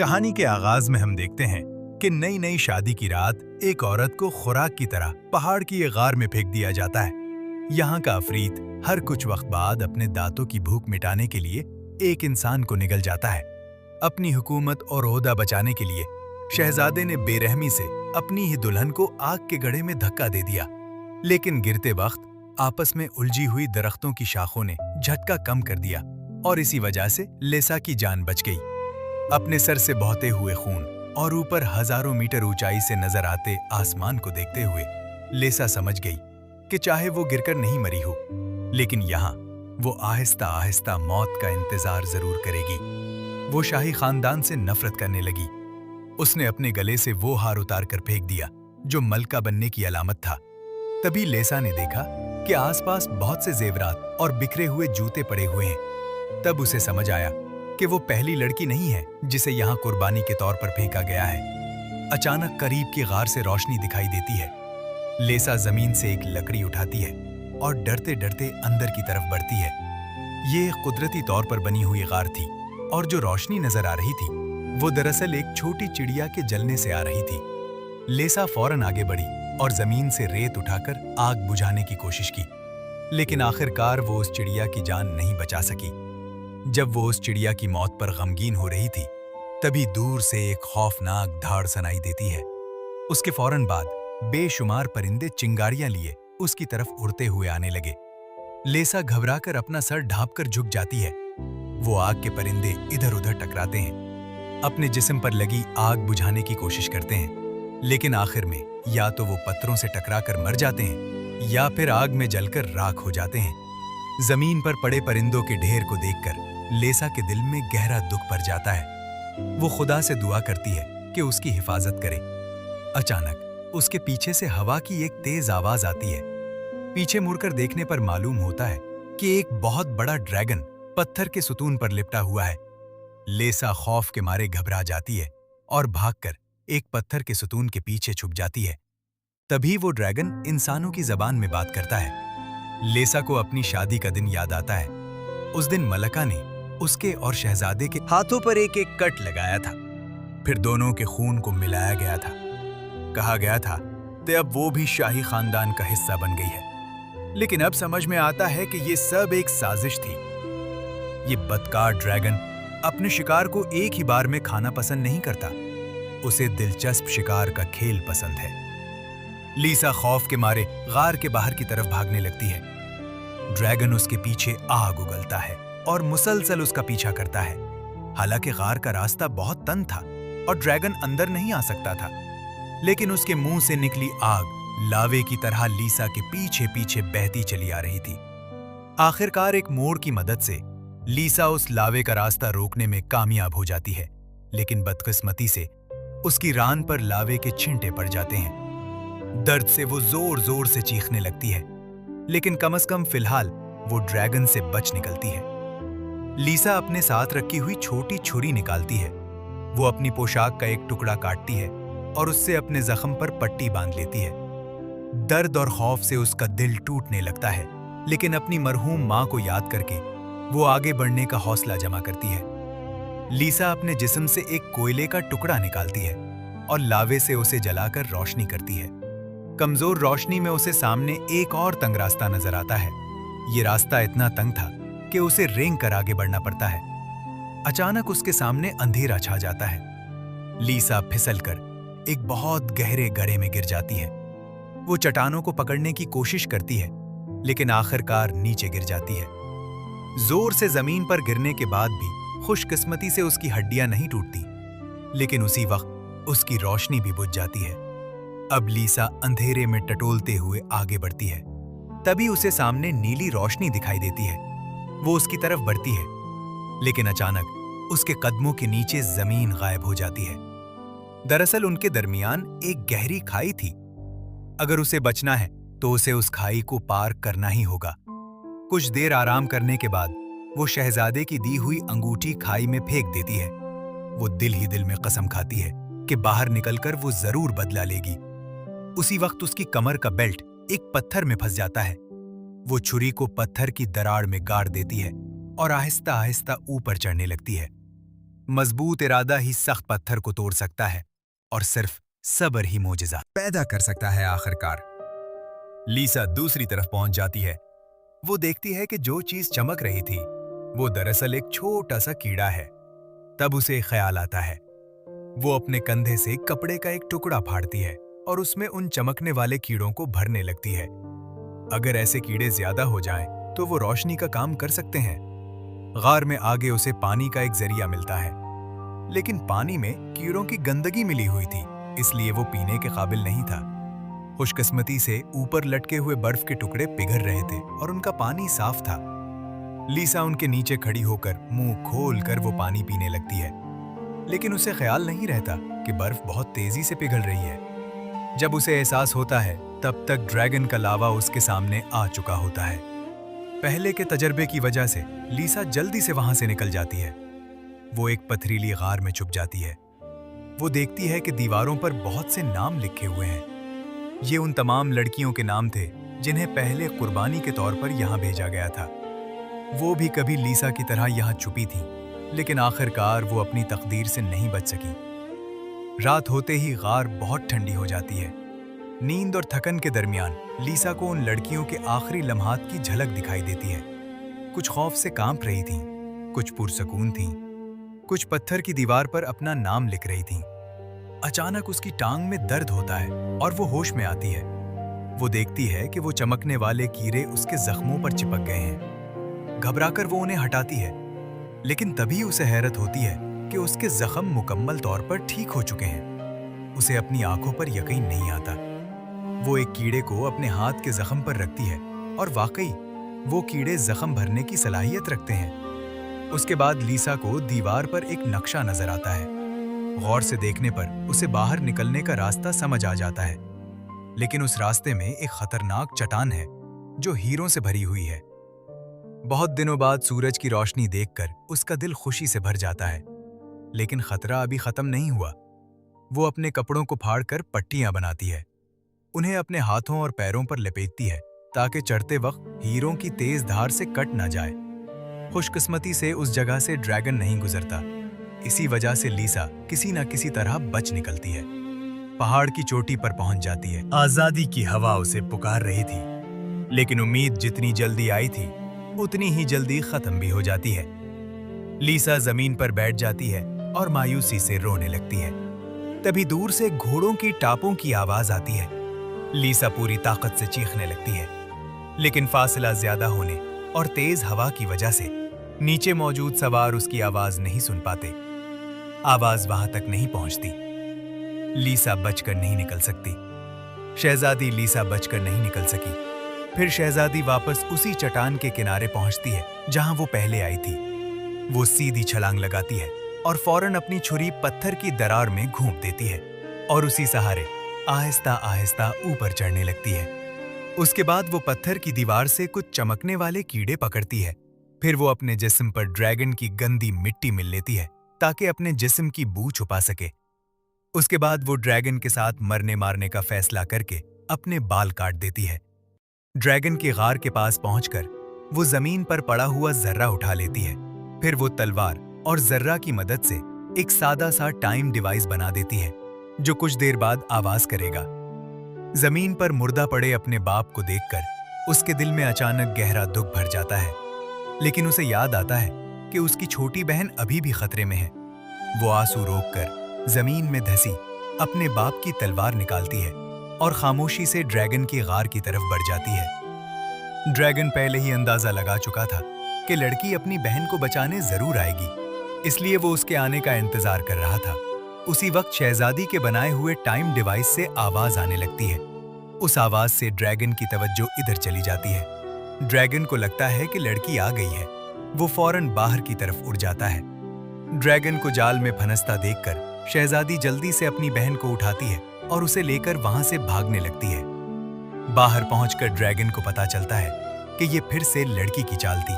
कहानी के आगाज में हम देखते हैं कि नई नई शादी की रात एक औरत को खुराक की तरह पहाड़ की एक गार में फेंक दिया जाता है। यहाँ का अफरीत हर कुछ वक्त बाद अपने दांतों की भूख मिटाने के लिए एक इंसान को निगल जाता है। अपनी हुकूमत और ओहदा बचाने के लिए शहजादे ने बेरहमी से अपनी ही दुल्हन को आग के गड्ढे में धक्का दे दिया, लेकिन गिरते वक्त आपस में उलझी हुई दरख्तों की शाखों ने झटका कम कर दिया और इसी वजह से लेसा की जान बच गई। अपने सर से बहते हुए खून और ऊपर हजारों मीटर ऊंचाई से नजर आते आसमान को देखते हुए लेसा समझ गई कि चाहे वो गिरकर नहीं मरी हो, लेकिन यहाँ वो आहिस्ता आहिस्ता मौत का इंतजार जरूर करेगी। वो शाही खानदान से नफरत करने लगी। उसने अपने गले से वो हार उतार कर फेंक दिया जो मलका बनने की अलामत था। तभी लेसा ने देखा कि आसपास बहुत से जेवरात और बिखरे हुए जूते पड़े हुए हैं। तब उसे समझ आया कि वो पहली लड़की नहीं है जिसे यहाँ कुर्बानी के तौर पर फेंका गया है। अचानक करीब की गार से रोशनी दिखाई देती है। लेसा जमीन से एक लकड़ी उठाती है और डरते डरते अंदर की तरफ बढ़ती है। ये एक कुदरती तौर पर बनी हुई गार थी और जो रोशनी नजर आ रही थी वो दरअसल एक छोटी चिड़िया के जलने से आ रही थी। लेसा फौरन आगे बढ़ी और जमीन से रेत उठाकर आग बुझाने की कोशिश की, लेकिन आखिरकार वो उस चिड़िया की जान नहीं बचा सकी। जब वो उस चिड़िया की मौत पर गमगीन हो रही थी, तभी दूर से एक खौफनाक धाड़ सुनाई देती है। उसके फौरन बाद बेशुमार परिंदे चिंगारियां लिए उसकी तरफ उड़ते हुए आने लगे। लेसा घबराकर अपना सर ढांपकर झुक जाती है। वो आग के परिंदे इधर उधर टकराते हैं, अपने जिस्म पर लगी आग बुझाने की कोशिश करते हैं, लेकिन आखिर में या तो वो पत्थरों से टकराकर मर जाते हैं या फिर आग में जलकर राख हो जाते हैं। जमीन पर पड़े परिंदों के ढेर को देखकर लेसा के दिल में गहरा दुख भर जाता है। वो खुदा से दुआ करती है कि उसकी हिफाजत करे। अचानक उसके पीछे से हवा की एक तेज आवाज आती है। पीछे मुड़कर देखने पर मालूम होता है कि एक बहुत बड़ा ड्रैगन पत्थर के सुतून पर लिपटा हुआ है। लेसा खौफ के मारे घबरा जाती है और भागकर एक पत्थर के सुतून के पीछे छुप जाती है। तभी वो ड्रैगन इंसानों की जबान में बात करता है। लेसा को अपनी शादी का दिन याद आता है। उस दिन मलका ने उसके और शहजादे के हाथों पर एक एक कट लगाया था, फिर दोनों के खून को मिलाया गया था। कहा गया था कि अब वो भी शाही खानदान का हिस्सा बन गई है, लेकिन अब समझ में आता है कि ये सब एक साजिश थी। ये बदकार ड्रैगन अपने शिकार को एक ही बार में खाना पसंद नहीं करता, उसे दिलचस्प शिकार का खेल पसंद है। लीसा खौफ के मारे गार के बाहर की तरफ भागने लगती है। ड्रैगन उसके पीछे आग उगलता है और मुसलसल उसका पीछा करता है। हालांकि गार का रास्ता बहुत तंग था और ड्रैगन अंदर नहीं आ सकता था, लेकिन उसके मुंह से निकली आग लावे की तरह लीसा के पीछे पीछे बहती चली आ रही थी। आखिरकार एक मोड़ की मदद से लीसा उस लावे का रास्ता रोकने में कामयाब हो जाती है, लेकिन बदकिस्मती से उसकी रान पर लावे के छिंटे पड़ जाते हैं। दर्द से वो जोर जोर से चीखने लगती है, लेकिन कम से कम फिलहाल वो ड्रैगन से बच निकलती है। लीसा अपने साथ रखी हुई छोटी छुरी निकालती है। वो अपनी पोशाक का एक टुकड़ा काटती है और उससे अपने जख्म पर पट्टी बांध लेती है। दर्द और खौफ से उसका दिल टूटने लगता है, लेकिन अपनी मरहूम मां को याद करके वो आगे बढ़ने का हौसला जमा करती है। लीसा अपने जिस्म से एक कोयले का टुकड़ा निकालती है और लावे से उसे जलाकर रोशनी करती है। कमजोर रोशनी में उसे सामने एक और तंग रास्ता नजर आता है। ये रास्ता इतना तंग था कि उसे रेंग कर आगे बढ़ना पड़ता है। अचानक उसके सामने अंधेरा छा जाता है। लीसा फिसलकर एक बहुत गहरे गड्ढे में गिर जाती है। वो चट्टानों को पकड़ने की कोशिश करती है, लेकिन आखिरकार नीचे गिर जाती है। जोर से जमीन पर गिरने के बाद भी खुशकिस्मती से उसकी हड्डियां नहीं टूटती, लेकिन उसी वक्त उसकी रोशनी भी बुझ जाती है। अब लीसा अंधेरे में टटोलते हुए आगे बढ़ती है। तभी उसे सामने नीली रोशनी दिखाई देती है। वो उसकी तरफ बढ़ती है, लेकिन अचानक उसके कदमों के नीचे जमीन गायब हो जाती है। दरअसल उनके दरमियान एक गहरी खाई थी। अगर उसे बचना है तो उसे उस खाई को पार करना ही होगा। कुछ देर आराम करने के बाद वो शहजादे की दी हुई अंगूठी खाई में फेंक देती है। वो दिल ही दिल में कसम खाती है कि बाहर निकलकर वो जरूर बदला लेगी। उसी वक्त उसकी कमर का बेल्ट एक पत्थर में फंस जाता है। वो छुरी को पत्थर की दरार में गाड़ देती है और आहिस्ता आहिस्ता ऊपर चढ़ने लगती है। मजबूत इरादा ही सख्त पत्थर को तोड़ सकता है और सिर्फ सब्र ही मोजिज़ा पैदा कर सकता है। आखिरकार लीसा दूसरी तरफ पहुंच जाती है। वो देखती है कि जो चीज चमक रही थी वो दरअसल एक छोटा सा कीड़ा है। तब उसे एक ख्याल आता है। वो अपने कंधे से कपड़े का एक टुकड़ा फाड़ती है और उसमें उन चमकने वाले कीड़ों को भरने लगती है। अगर ऐसे कीड़े ज्यादा हो जाएं तो वो रोशनी का काम कर सकते हैं। गार में आगे उसे पानी का एक जरिया मिलता है, लेकिन पानी में कीड़ों की गंदगी मिली हुई थी, इसलिए वो पीने के काबिल नहीं था। खुशकिस्मती से ऊपर लटके हुए बर्फ के टुकड़े पिघल रहे थे और उनका पानी साफ था। लीसा उनके नीचे खड़ी होकर मुंह खोल कर वो पानी पीने लगती है, लेकिन उसे ख्याल नहीं रहता कि बर्फ बहुत तेजी से पिघल रही है। जब उसे एहसास होता है तब तक ड्रैगन का लावा उसके सामने आ चुका होता है। पहले के तजर्बे की वजह से लीसा जल्दी से वहां से निकल जाती है। वो एक पथरीली गार में छुप जाती है। वो देखती है कि दीवारों पर बहुत से नाम लिखे हुए हैं। ये उन तमाम लड़कियों के नाम थे जिन्हें पहले कुर्बानी के तौर पर यहाँ भेजा गया था। वो भी कभी लीसा की तरह यहाँ छुपी थीं, लेकिन आखिरकार वो अपनी तकदीर से नहीं बच सकी। रात होते ही गार बहुत ठंडी हो जाती है। नींद और थकन के दरमियान लीसा को उन लड़कियों के आखिरी लम्हात की झलक दिखाई देती है। कुछ खौफ से कांप रही थीं, कुछ पुरसकून थीं, कुछ पत्थर की दीवार पर अपना नाम लिख रही थीं। अचानक उसकी टांग में दर्द होता है और वो होश में आती है। वो देखती है कि वो चमकने वाले कीड़े उसके जख्मों पर चिपक गए हैं। घबराकर वो उन्हें हटाती है, लेकिन तभी उसे हैरत होती है कि उसके जख्म मुकम्मल तौर पर ठीक हो चुके हैं। उसे अपनी आंखों पर यकीन नहीं आता। वो एक कीड़े को अपने हाथ के जख्म पर रखती है और वाकई वो कीड़े जख्म भरने की सलाहियत रखते हैं। उसके बाद लीसा को दीवार पर एक नक्शा नजर आता है। गौर से देखने पर उसे बाहर निकलने का रास्ता समझ आ जाता है, लेकिन उस रास्ते में एक खतरनाक चट्टान है जो हीरों से भरी हुई है। बहुत दिनों बाद सूरज की रोशनी देखकर उसका दिल खुशी से भर जाता है, लेकिन खतरा अभी खत्म नहीं हुआ। वो अपने कपड़ों को फाड़कर पट्टियां बनाती है, उन्हें अपने हाथों और पैरों पर लपेटती है ताकि चढ़ते वक्त हीरों की तेज धार से कट ना जाए। खुशकिस्मती से उस जगह से ड्रैगन नहीं गुजरता। इसी वजह से लीसा किसी न किसी तरह बच निकलती है। पहाड़ की चोटी पर पहुंच जाती है। आजादी की हवा उसे पुकार रही थी, लेकिन उम्मीद जितनी जल्दी आई थी उतनी ही जल्दी खत्म भी हो जाती है। लीसा जमीन पर बैठ जाती है और मायूसी से रोने लगती है। तभी दूर से घोड़ों की टापों की आवाज आती है। लीसा पूरी ताकत से चीखने लगती है, लेकिन फासला ज्यादा होने और तेज हवा की वजह से नीचे मौजूद सवार उसकी आवाज नहीं सुन पाते। आवाज वहां तक नहीं पहुंचती। लीसा बचकर नहीं निकल सकती। शहजादी लीसा बचकर नहीं निकल सकी। फिर शहजादी वापस उसी चट्टान के किनारे पहुंचती है जहां वो पहले आई थी। वो सीधी छलांग लगाती है और फौरन अपनी छुरी पत्थर की दरार में घूंप देती है और उसी सहारे आहिस्ता आहिस्ता ऊपर चढ़ने लगती है। उसके बाद वो पत्थर की दीवार से कुछ चमकने वाले कीड़े पकड़ती है। फिर वो अपने जिस्म पर ड्रैगन की गंदी मिट्टी मिल लेती है ताकि अपने जिस्म की बू छुपा सके। उसके बाद वो ड्रैगन के साथ मरने मारने का फैसला करके अपने बाल काट देती है। ड्रैगन के गार के पास पहुंचकर वो जमीन पर पड़ा हुआ जर्रा उठा लेती है। फिर वो तलवार और जर्रा की मदद से एक सादा सा टाइम डिवाइस बना देती है जो कुछ देर बाद आवाज करेगा। जमीन पर मुर्दा पड़े अपने बाप को देखकर उसके दिल में अचानक गहरा दुख भर जाता है, लेकिन उसे याद आता है कि उसकी छोटी बहन अभी भी खतरे में है। वो आंसू रोककर जमीन में धंसी अपने बाप की तलवार निकालती है और खामोशी से ड्रैगन की गार की तरफ बढ़ जाती है। ड्रैगन पहले ही अंदाजा लगा चुका था कि लड़की अपनी बहन को बचाने जरूर आएगी, इसलिए वो उसके आने का इंतजार कर रहा था। उसी वक्त शहजादी के बनाए हुए टाइम डिवाइस से आवाज आने लगती है। उस आवाज से ड्रैगन की तवज्जो इधर चली जाती है। ड्रैगन को लगता है कि लड़की आ गई है। वो फौरन बाहर की तरफ उड़ जाता है। ड्रैगन को जाल में फंसता देखकर शहजादी जल्दी से अपनी बहन को उठाती है और उसे लेकर वहां से भागने लगती है। बाहर पहुंचकर ड्रैगन को पता चलता है कि ये फिर से लड़की की चाल थी।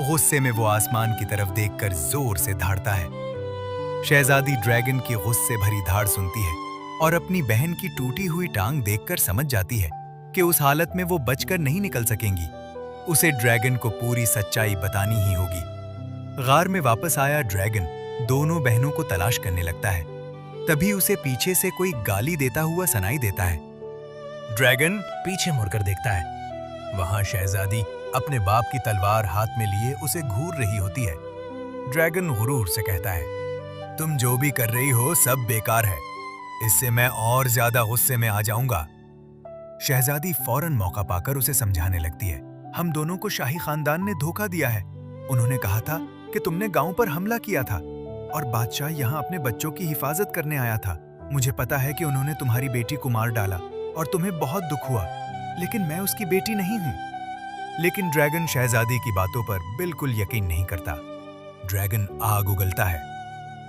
गुस्से में वो आसमान की तरफ देखकर जोर से धाड़ता है। शहजादी ड्रैगन की गुस्से भरी धाड़ सुनती है और अपनी बहन की टूटी हुई टांग देखकर समझ जाती है कि उस हालत में वो बचकर नहीं निकल सकेंगी। उसे ड्रैगन को पूरी सच्चाई बतानी ही होगी। गार में वापस आया ड्रैगन दोनों बहनों को तलाश करने लगता है। तभी उसे पीछे से कोई गाली देता हुआ सुनाई देता है। ड्रैगन पीछे मुड़कर देखता है। वहां शहजादी अपने बाप की तलवार हाथ में लिए उसे घूर रही होती है। ड्रैगन गुरूर से कहता है, तुम जो भी कर रही हो सब बेकार है, इससे मैं और ज्यादा गुस्से में आ जाऊंगा। शहजादी फौरन मौका पाकर उसे समझाने लगती है, हम दोनों को शाही खानदान ने धोखा दिया है। उन्होंने कहा था कि तुमने गांव पर हमला किया था और बादशाह यहाँ अपने बच्चों की हिफाजत करने आया था। मुझे पता है कि उन्होंने तुम्हारी बेटी को मार डाला और तुम्हें बहुत दुख हुआ, लेकिन मैं उसकी बेटी नहीं हूँ। लेकिन ड्रैगन शहजादी की बातों पर बिल्कुल यकीन नहीं करता। ड्रैगन आग उगलता है।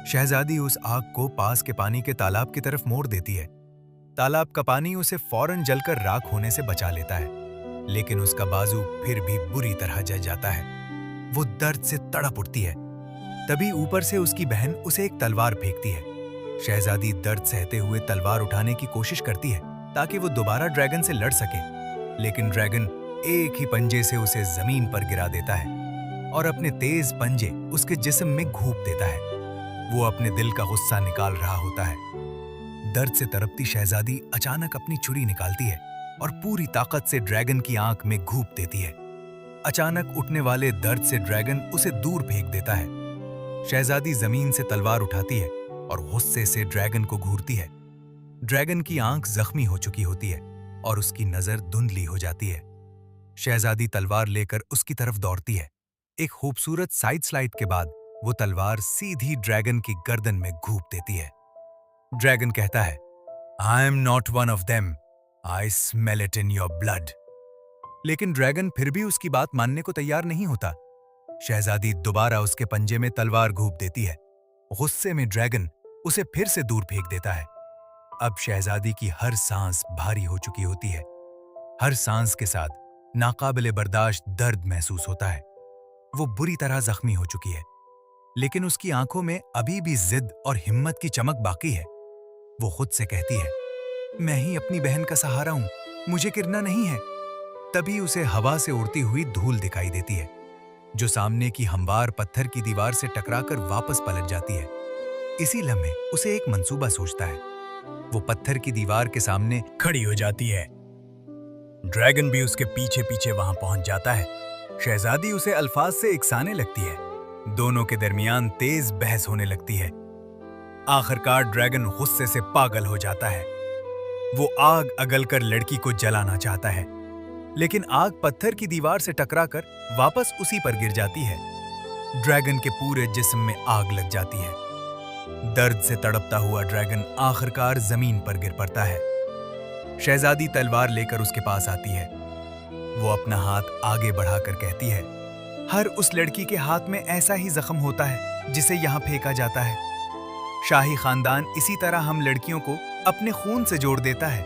शहजादी उस आग को पास के पानी के तालाब की तरफ मोड़ देती है। तालाब का पानी उसे फौरन जलकर राख होने से बचा लेता है, लेकिन उसका बाजू फिर भी बुरी तरह जल जाता है। वो दर्द से तड़प उठती है। तभी ऊपर से उसकी बहन उसे एक तलवार फेंकती है। शहजादी दर्द सहते हुए तलवार उठाने की कोशिश करती है ताकि वो दोबारा ड्रैगन से लड़ सके, लेकिन ड्रैगन एक ही पंजे से उसे जमीन पर गिरा देता है और अपने तेज पंजे उसके जिस्म में घूंप देता है। वो अपने दिल का गुस्सा निकाल रहा होता है। दर्द से तड़पती शहजादी अचानक अपनी छुरी निकालती है और पूरी ताकत से ड्रैगन की आंख में घूंप देती है। अचानक उठने वाले दर्द से ड्रैगन उसे दूर फेंक देता है। शहजादी जमीन से तलवार उठाती है और गुस्से से ड्रैगन को घूरती है। ड्रैगन की आंख जख्मी हो चुकी होती है और उसकी नजर धुंधली हो जाती है। शहजादी तलवार लेकर उसकी तरफ दौड़ती है। एक खूबसूरत साइड स्लाइड के बाद वो तलवार सीधी ड्रैगन की गर्दन में घूंप देती है। ड्रैगन कहता है, I am not one of them, I smell it in your blood. लेकिन ड्रैगन फिर भी उसकी बात मानने को तैयार नहीं होता। शहजादी दोबारा उसके पंजे में तलवार घूंप देती है। गुस्से में ड्रैगन उसे फिर से दूर फेंक देता है। अब शहजादी की हर सांस भारी हो चुकी होती है। हर सांस के साथ नाकाबिले बर्दाश्त दर्द महसूस होता है। वो बुरी तरह जख्मी हो चुकी है, लेकिन उसकी आंखों में अभी भी जिद और हिम्मत की चमक बाकी है। वो खुद से कहती है, मैं ही अपनी बहन का सहारा हूं, मुझे गिरना नहीं है। तभी उसे हवा से उड़ती हुई धूल दिखाई देती है, जो सामने की हमवार पत्थर की दीवार से टकराकर वापस पलट जाती है। इसी लम्हे उसे एक मंसूबा सूझता है। वो पत्थर की दीवार के सामने खड़ी हो जाती है। ड्रैगन भी उसके पीछे पीछे वहां पहुंच जाता है। शहजादी उसे अल्फाज से इकसाने लगती है। दोनों के दरमियान तेज बहस होने लगती है। आखिरकार ड्रैगन गुस्से से पागल हो जाता है। वो आग अगलकर लड़की को जलाना चाहता है, लेकिन आग पत्थर की दीवार से टकराकर वापस उसी पर गिर जाती है। ड्रैगन के पूरे जिस्म में आग लग जाती है। दर्द से तड़पता हुआ ड्रैगन आखिरकार जमीन पर गिर पड़ता है। शहजादी तलवार लेकर उसके पास आती है। वो अपना हाथ आगे बढ़ाकर कहती है, हर उस लड़की के हाथ में ऐसा ही जख्म होता है जिसे यहाँ फेंका जाता है। शाही खानदान इसी तरह हम लड़कियों को अपने खून से जोड़ देता है,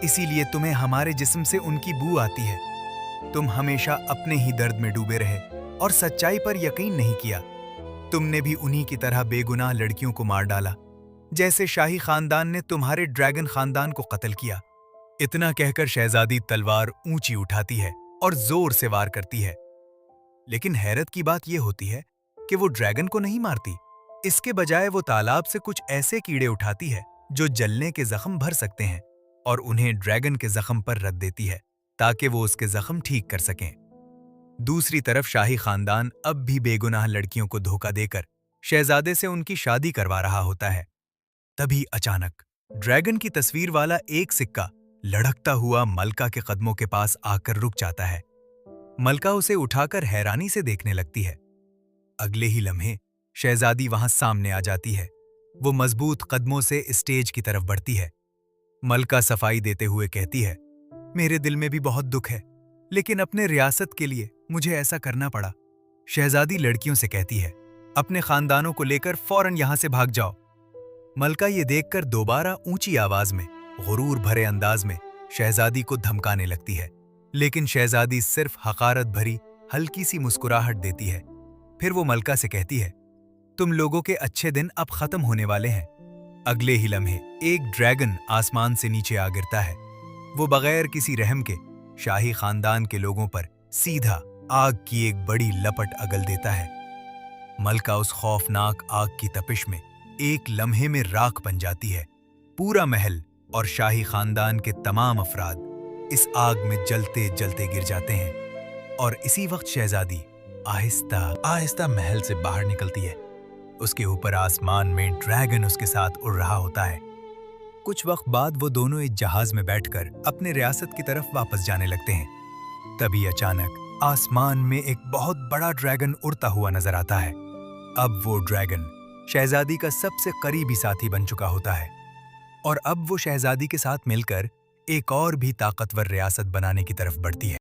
इसीलिए तुम्हें हमारे जिस्म से उनकी बू आती है। तुम हमेशा अपने ही दर्द में डूबे रहे और सच्चाई पर यकीन नहीं किया। तुमने भी उन्हीं की तरह बेगुनाह लड़कियों को मार डाला, जैसे शाही खानदान ने तुम्हारे ड्रैगन खानदान को कत्ल किया। इतना कहकर शहजादी तलवार ऊंची उठाती है और जोर से वार करती है। लेकिन हैरत की बात यह होती है कि वो ड्रैगन को नहीं मारती। इसके बजाय वो तालाब से कुछ ऐसे कीड़े उठाती है जो जलने के जख्म भर सकते हैं और उन्हें ड्रैगन के जख्म पर रख देती है ताकि वो उसके जख्म ठीक कर सकें। दूसरी तरफ शाही खानदान अब भी बेगुनाह लड़कियों को धोखा देकर शहजादे से उनकी शादी करवा रहा होता है। तभी अचानक ड्रैगन की तस्वीर वाला एक सिक्का लढ़कता हुआ मलका के कदमों के पास आकर रुक जाता है। मलका उसे उठाकर हैरानी से देखने लगती है। अगले ही लम्हे शहजादी वहां सामने आ जाती है। वो मजबूत कदमों से स्टेज की तरफ बढ़ती है। मलका सफाई देते हुए कहती है, मेरे दिल में भी बहुत दुख है, लेकिन अपने रियासत के लिए मुझे ऐसा करना पड़ा। शहजादी लड़कियों से कहती है, अपने खानदानों को लेकर फौरन यहां से भाग जाओ। मलका ये देखकर दोबारा ऊंची आवाज में गुरूर भरे अंदाज में शहजादी को धमकाने लगती है, लेकिन शहजादी सिर्फ हकारत भरी हल्की सी मुस्कुराहट देती है। फिर वो मलका से कहती है, तुम लोगों के अच्छे दिन अब खत्म होने वाले हैं। अगले ही लम्हे एक ड्रैगन आसमान से नीचे आ गिरता है। वो बगैर किसी रहम के शाही खानदान के लोगों पर सीधा आग की एक बड़ी लपट अगल देता है। ملکہ اس خوفناک آگ کی تپش میں ایک لمحے میں راکھ بن جاتی ہے۔ پورا محل اور شاہی خاندان کے تمام افراد اس آگ میں جلتے جلتے گر جاتے ہیں، اور اسی وقت شہزادی آہستہ آہستہ محل سے باہر نکلتی ہے۔ اس کے اوپر آسمان میں ڈریگن اس کے ساتھ اڑ رہا ہوتا ہے۔ کچھ وقت بعد وہ دونوں ایک جہاز میں بیٹھ کر اپنے ریاست کی طرف واپس جانے لگتے ہیں۔ تبھی اچانک آسمان میں ایک بہت بڑا ڈریگن اڑتا ہوا نظر آتا ہے۔ اب وہ ڈریگن شہزادی کا سب سے قریبی ساتھی بن چکا ہوتا ہے، اور اب وہ شہزادی کے ساتھ مل کر ایک اور بھی طاقتور ریاست بنانے کی طرف بڑھتی ہے۔